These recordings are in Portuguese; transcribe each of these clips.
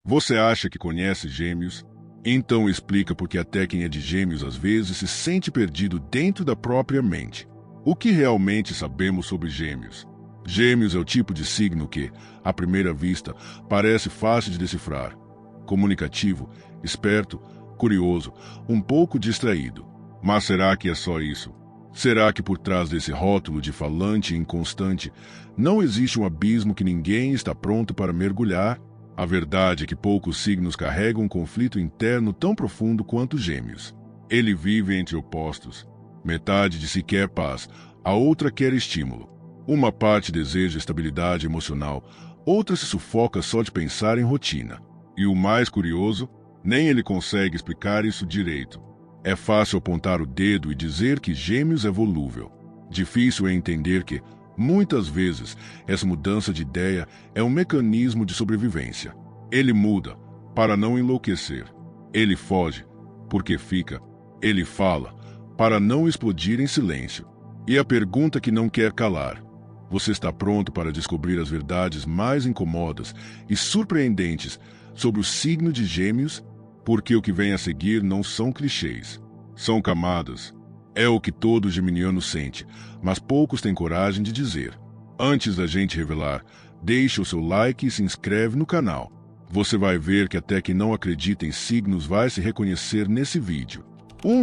Você acha que conhece Gêmeos? Então explica porque até quem é de Gêmeos às vezes se sente perdido dentro da própria mente. O que realmente sabemos sobre Gêmeos? Gêmeos é o tipo de signo que, à primeira vista, parece fácil de decifrar. Comunicativo, esperto, curioso, um pouco distraído. Mas será que é só isso? Será que por trás desse rótulo de falante inconstante não existe um abismo que ninguém está pronto para mergulhar? A verdade é que poucos signos carregam um conflito interno tão profundo quanto Gêmeos. Ele vive entre opostos. Metade de si quer paz, a outra quer estímulo. Uma parte deseja estabilidade emocional, outra se sufoca só de pensar em rotina. E o mais curioso, nem ele consegue explicar isso direito. É fácil apontar o dedo e dizer que Gêmeos é volúvel. Difícil é entender que, muitas vezes, essa mudança de ideia é um mecanismo de sobrevivência. Ele muda para não enlouquecer. Ele foge porque fica. Ele fala para não explodir em silêncio. E a pergunta que não quer calar: você está pronto para descobrir as verdades mais incomodas e surpreendentes sobre o signo de Gêmeos? Porque o que vem a seguir não são clichês, são camadas. É o que todo geminiano sente, mas poucos têm coragem de dizer. Antes da gente revelar, deixa o seu like e se inscreve no canal. Você vai ver que até quem não acredita em signos vai se reconhecer nesse vídeo.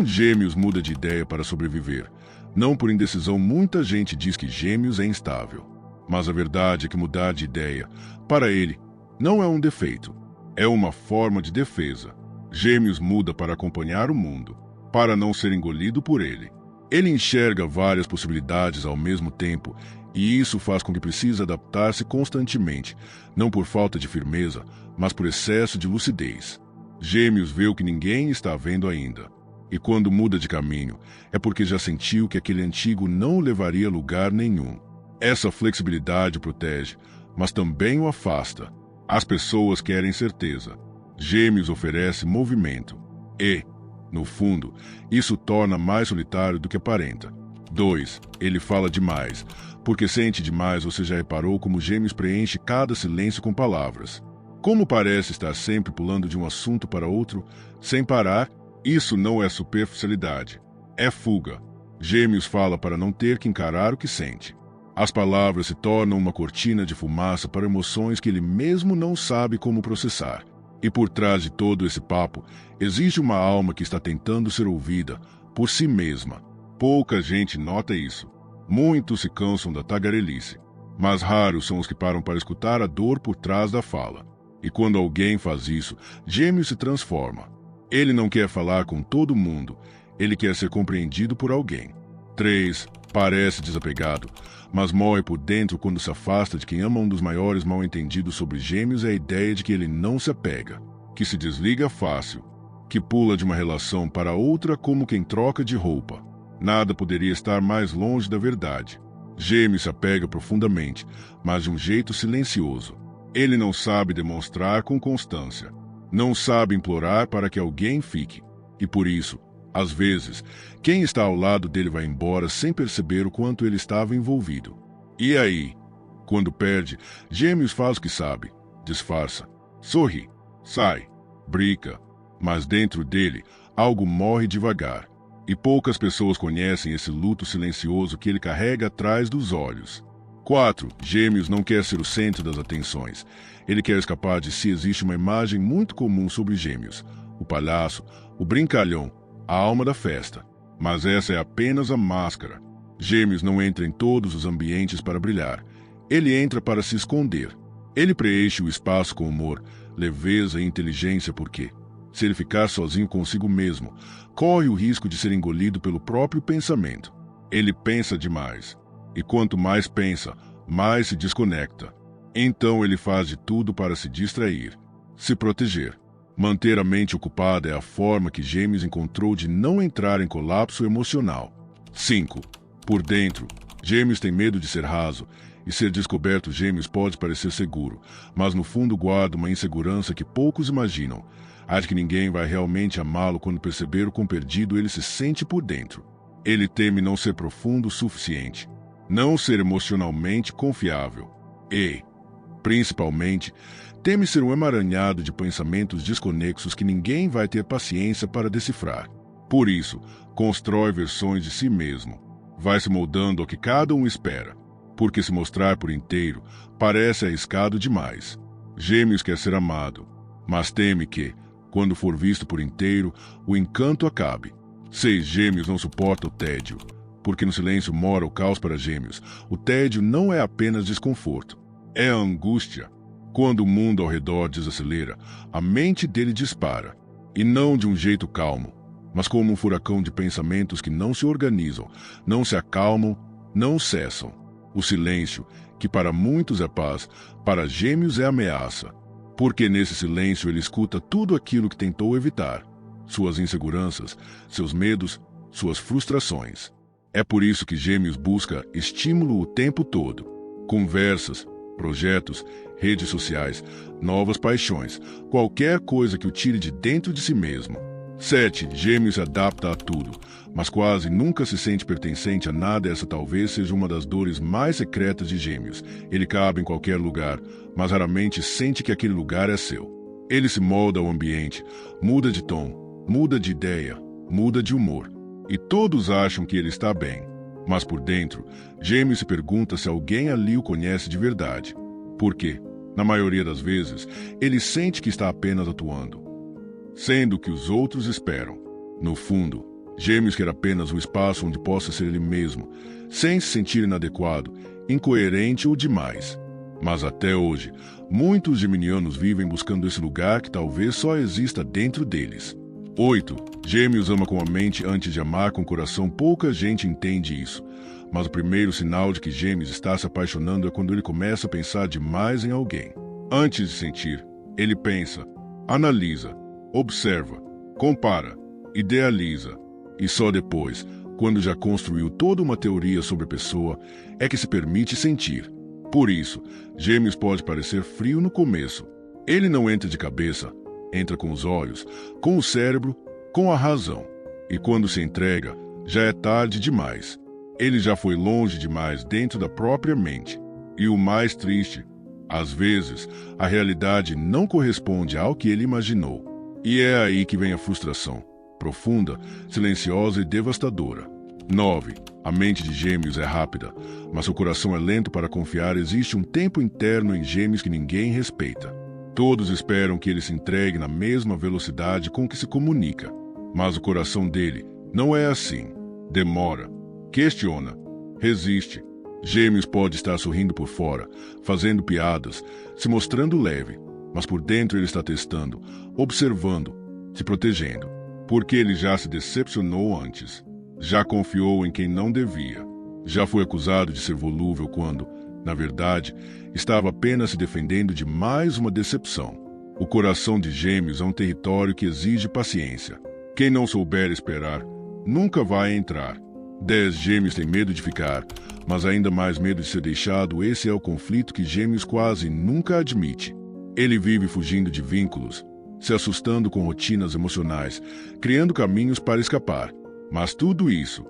Gêmeos muda de ideia para sobreviver. Não por indecisão, muita gente diz que Gêmeos é instável. Mas a verdade é que mudar de ideia, para ele, não é um defeito. É uma forma de defesa. Gêmeos muda para acompanhar o mundo, para não ser engolido por ele. Ele enxerga várias possibilidades ao mesmo tempo, e isso faz com que precise adaptar-se constantemente, não por falta de firmeza, mas por excesso de lucidez. Gêmeos vê o que ninguém está vendo ainda. E quando muda de caminho, é porque já sentiu que aquele antigo não o levaria a lugar nenhum. Essa flexibilidade protege, mas também o afasta. As pessoas querem certeza. Gêmeos oferece movimento. E, no fundo, isso torna mais solitário do que aparenta. 2. Ele fala demais, porque sente demais. Você já reparou como Gêmeos preenche cada silêncio com palavras? Como parece estar sempre pulando de um assunto para outro, sem parar? Isso não é superficialidade. É fuga. Gêmeos fala para não ter que encarar o que sente. As palavras se tornam uma cortina de fumaça para emoções que ele mesmo não sabe como processar. E por trás de todo esse papo, existe uma alma que está tentando ser ouvida por si mesma. Pouca gente nota isso. Muitos se cansam da tagarelice. Mas raros são os que param para escutar a dor por trás da fala. E quando alguém faz isso, Gêmeos se transforma. Ele não quer falar com todo mundo. Ele quer ser compreendido por alguém. 3. Parece desapegado, mas morre por dentro quando se afasta de quem ama. Um dos maiores mal-entendidos sobre Gêmeos é a ideia de que ele não se apega, que se desliga fácil, que pula de uma relação para outra como quem troca de roupa. Nada poderia estar mais longe da verdade. Gêmeos se apega profundamente, mas de um jeito silencioso. Ele não sabe demonstrar com constância. Não sabe implorar para que alguém fique. E por isso, às vezes, quem está ao lado dele vai embora sem perceber o quanto ele estava envolvido. E aí, quando perde, Gêmeos faz o que sabe, disfarça, sorri, sai, brinca, mas dentro dele, algo morre devagar. E poucas pessoas conhecem esse luto silencioso que ele carrega atrás dos olhos. 4. Gêmeos não quer ser o centro das atenções. Ele quer escapar de si. Existe uma imagem muito comum sobre Gêmeos: o palhaço, o brincalhão, a alma da festa. Mas essa é apenas a máscara. Gêmeos não entra em todos os ambientes para brilhar. Ele entra para se esconder. Ele preenche o espaço com humor, leveza e inteligência porque, se ele ficar sozinho consigo mesmo, corre o risco de ser engolido pelo próprio pensamento. Ele pensa demais. E quanto mais pensa, mais se desconecta. Então ele faz de tudo para se distrair, se proteger. Manter a mente ocupada é a forma que Gêmeos encontrou de não entrar em colapso emocional. 5. Por dentro, Gêmeos tem medo de ser raso, e ser descoberto. Gêmeos pode parecer seguro, mas no fundo guarda uma insegurança que poucos imaginam. A de que ninguém vai realmente amá-lo quando perceber o quão perdido ele se sente por dentro. Ele teme não ser profundo o suficiente, não ser emocionalmente confiável e, principalmente, Teme ser um emaranhado de pensamentos desconexos que ninguém vai ter paciência para decifrar. Por isso, constrói versões de si mesmo. Vai se moldando ao que cada um espera, porque se mostrar por inteiro parece arriscado demais. Gêmeos quer ser amado, mas teme que, quando for visto por inteiro, o encanto acabe. 6 Gêmeos não suporta o tédio, porque no silêncio mora o caos para Gêmeos. O tédio não é apenas desconforto, é a angústia. Quando o mundo ao redor desacelera, a mente dele dispara, e não de um jeito calmo, mas como um furacão de pensamentos que não se organizam, não se acalmam, não cessam. O silêncio, que para muitos é paz, para Gêmeos é ameaça, porque nesse silêncio ele escuta tudo aquilo que tentou evitar, suas inseguranças, seus medos, suas frustrações. É por isso que Gêmeos busca estímulo o tempo todo. Conversas, projetos, redes sociais, novas paixões, qualquer coisa que o tire de dentro de si mesmo. 7 Gêmeos se adapta a tudo, mas quase nunca se sente pertencente a nada. Essa talvez seja uma das dores mais secretas de Gêmeos. Ele cabe em qualquer lugar, mas raramente sente que aquele lugar é seu. Ele se molda ao ambiente, muda de tom, muda de ideia, muda de humor. E todos acham que ele está bem. Mas por dentro, Gêmeos se pergunta se alguém ali o conhece de verdade. Por quê? Na maioria das vezes, ele sente que está apenas atuando, sendo o que os outros esperam. No fundo, Gêmeos quer apenas um espaço onde possa ser ele mesmo, sem se sentir inadequado, incoerente ou demais. Mas até hoje, muitos geminianos vivem buscando esse lugar que talvez só exista dentro deles. 8 Gêmeos ama com a mente antes de amar com o coração. Pouca gente entende isso, mas o primeiro sinal de que Gêmeos está se apaixonando é quando ele começa a pensar demais em alguém. Antes de sentir, ele pensa, analisa, observa, compara, idealiza, e só depois, quando já construiu toda uma teoria sobre a pessoa, é que se permite sentir. Por isso, Gêmeos pode parecer frio no começo. Ele não entra de cabeça, entra com os olhos, com o cérebro, com a razão. E quando se entrega, já é tarde demais. Ele já foi longe demais dentro da própria mente. E o mais triste, às vezes, a realidade não corresponde ao que ele imaginou. E é aí que vem a frustração, profunda, silenciosa e devastadora. 9 A mente de Gêmeos é rápida, mas seu coração é lento para confiar. Existe um tempo interno em Gêmeos que ninguém respeita. Todos esperam que ele se entregue na mesma velocidade com que se comunica. Mas o coração dele não é assim. Demora, questiona, resiste. Gêmeos pode estar sorrindo por fora, fazendo piadas, se mostrando leve, mas por dentro ele está testando, observando, se protegendo. Porque ele já se decepcionou antes. Já confiou em quem não devia. Já foi acusado de ser volúvel quando, na verdade, estava apenas se defendendo de mais uma decepção. O coração de Gêmeos é um território que exige paciência. Quem não souber esperar, nunca vai entrar. 10 Gêmeos têm medo de ficar, mas ainda mais medo de ser deixado. Esse é o conflito que Gêmeos quase nunca admite. Ele vive fugindo de vínculos, se assustando com rotinas emocionais, criando caminhos para escapar. Mas tudo isso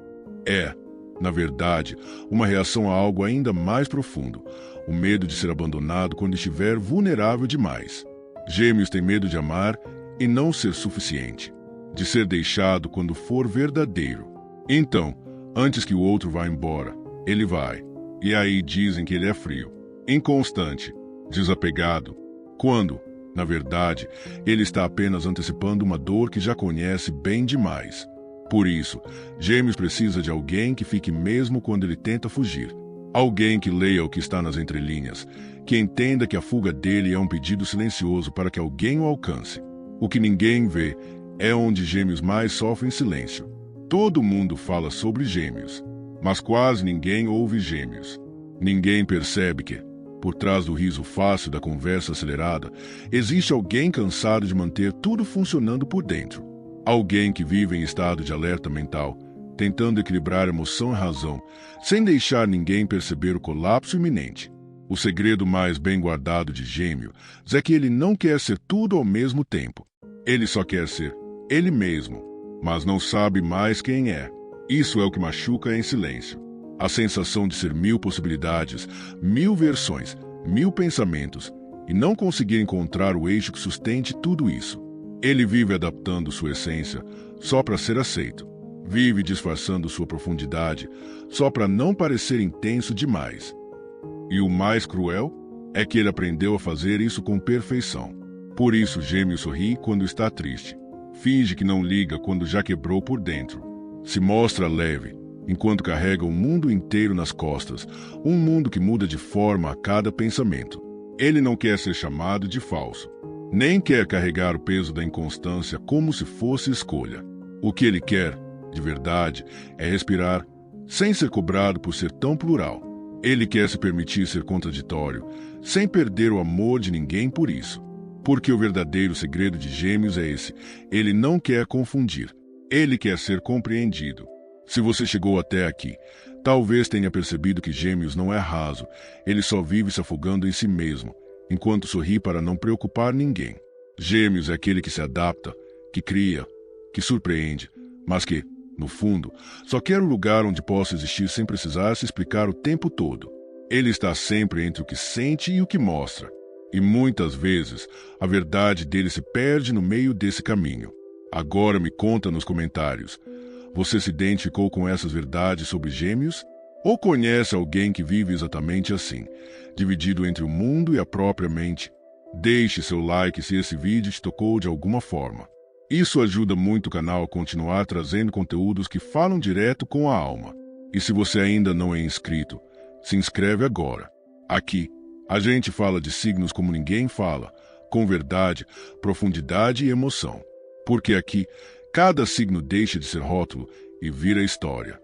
é, na verdade, uma reação a algo ainda mais profundo, o medo de ser abandonado quando estiver vulnerável demais. Gêmeos têm medo de amar e não ser suficiente, de ser deixado quando for verdadeiro. Então, antes que o outro vá embora, ele vai. E aí dizem que ele é frio, inconstante, desapegado, quando, na verdade, ele está apenas antecipando uma dor que já conhece bem demais. Por isso, Gêmeos precisa de alguém que fique mesmo quando ele tenta fugir. Alguém que leia o que está nas entrelinhas, que entenda que a fuga dele é um pedido silencioso para que alguém o alcance. O que ninguém vê é onde Gêmeos mais sofrem em silêncio. Todo mundo fala sobre Gêmeos, mas quase ninguém ouve Gêmeos. Ninguém percebe que, por trás do riso fácil da conversa acelerada, existe alguém cansado de manter tudo funcionando por dentro. Alguém que vive em estado de alerta mental, tentando equilibrar emoção e razão, sem deixar ninguém perceber o colapso iminente. O segredo mais bem guardado de Gêmeo é que ele não quer ser tudo ao mesmo tempo. Ele só quer ser ele mesmo, mas não sabe mais quem é. Isso é o que machuca em silêncio. A sensação de ser 1000 possibilidades, 1000 versões, 1000 pensamentos, e não conseguir encontrar o eixo que sustente tudo isso. Ele vive adaptando sua essência só para ser aceito. Vive disfarçando sua profundidade só para não parecer intenso demais. E o mais cruel é que ele aprendeu a fazer isso com perfeição. Por isso, Gêmeos sorri quando está triste. Finge que não liga quando já quebrou por dentro. Se mostra leve, enquanto carrega o mundo inteiro nas costas, um mundo que muda de forma a cada pensamento. Ele não quer ser chamado de falso, nem quer carregar o peso da inconstância como se fosse escolha. O que ele quer, de verdade, é respirar, sem ser cobrado por ser tão plural. Ele quer se permitir ser contraditório, sem perder o amor de ninguém por isso. Porque o verdadeiro segredo de Gêmeos é esse: ele não quer confundir, ele quer ser compreendido. Se você chegou até aqui, talvez tenha percebido que Gêmeos não é raso, ele só vive se afogando em si mesmo, enquanto sorri para não preocupar ninguém. Gêmeos é aquele que se adapta, que cria, que surpreende, mas que, no fundo, só quer um lugar onde possa existir sem precisar se explicar o tempo todo. Ele está sempre entre o que sente e o que mostra. E muitas vezes, a verdade dele se perde no meio desse caminho. Agora me conta nos comentários. Você se identificou com essas verdades sobre Gêmeos? Ou conhece alguém que vive exatamente assim, dividido entre o mundo e a própria mente? Deixe seu like se esse vídeo te tocou de alguma forma. Isso ajuda muito o canal a continuar trazendo conteúdos que falam direto com a alma. E se você ainda não é inscrito, se inscreve agora. Aqui, a gente fala de signos como ninguém fala, com verdade, profundidade e emoção. Porque aqui, cada signo deixa de ser rótulo e vira história.